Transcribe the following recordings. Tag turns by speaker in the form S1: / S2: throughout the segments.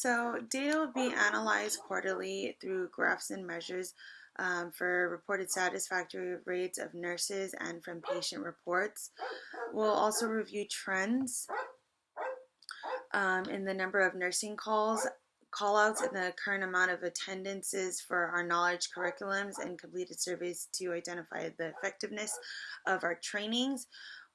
S1: So data will be analyzed quarterly through graphs and measures for reported satisfactory rates of nurses and from patient reports. We'll also review trends in the number of nursing call-outs and the current amount of attendances for our knowledge curriculums and completed surveys to identify the effectiveness of our trainings.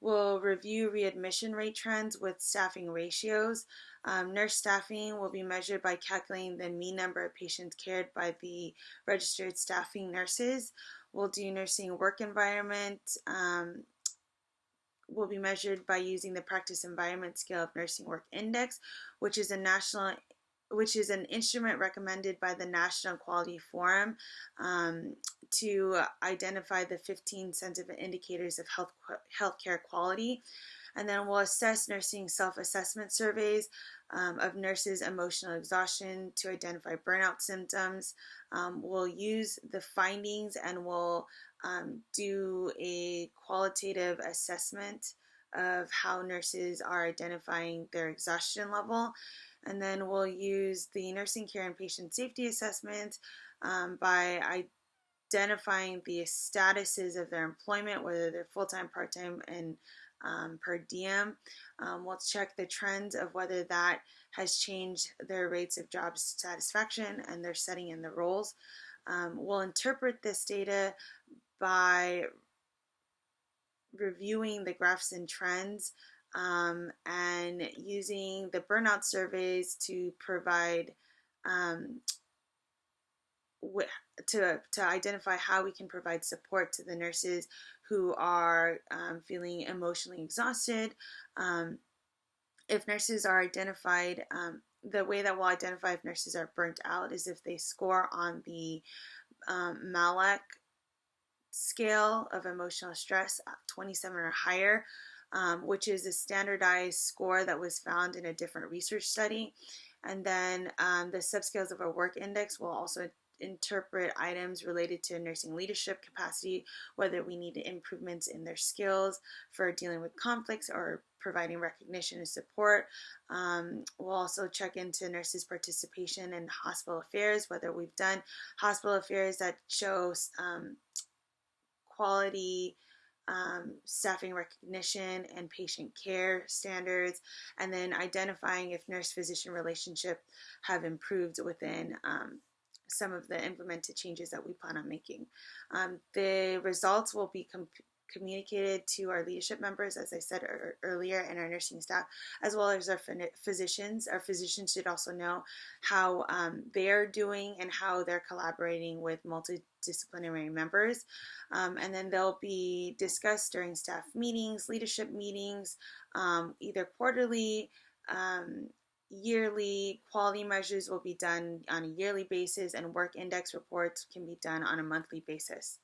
S1: We'll review readmission rate trends with staffing ratios. Nurse staffing will be measured by calculating the mean number of patients cared by the registered staffing nurses. We'll do nursing work environment. Will be measured by using the practice environment scale of nursing work index, which is an instrument recommended by the National Quality Forum to identify the 15 sensitive indicators of healthcare quality. And then we'll assess nursing self-assessment surveys of nurses' emotional exhaustion to identify burnout symptoms. We'll use the findings and we'll do a qualitative assessment of how nurses are identifying their exhaustion level. And then we'll use the nursing care and patient safety assessment by identifying the statuses of their employment, whether they're full-time, part-time, and per diem. We'll check the trends of whether that has changed their rates of job satisfaction and their setting in the roles. We'll interpret this data by reviewing the graphs and trends and using the burnout surveys to provide to identify how we can provide support to the nurses who are feeling emotionally exhausted. If nurses are identified, the way that we'll identify if nurses are burnt out is if they score on the Malek scale of emotional stress, 27 or higher, which is a standardized score that was found in a different research study. And then the subscales of a work index will also interpret items related to nursing leadership capacity, whether we need improvements in their skills for dealing with conflicts or providing recognition and support. We'll also check into nurses' participation in hospital affairs, whether we've done hospital affairs that show quality staffing recognition and patient care standards, and then identifying if nurse-physician relationship have improved within some of the implemented changes that we plan on making. The results will be communicated to our leadership members, as I said earlier, and our nursing staff, as well as our physicians. Our physicians should also know how they're doing and how they're collaborating with multidisciplinary members. And then they'll be discussed during staff meetings, leadership meetings, either quarterly, yearly. Quality measures will be done on a yearly basis, and work index reports can be done on a monthly basis.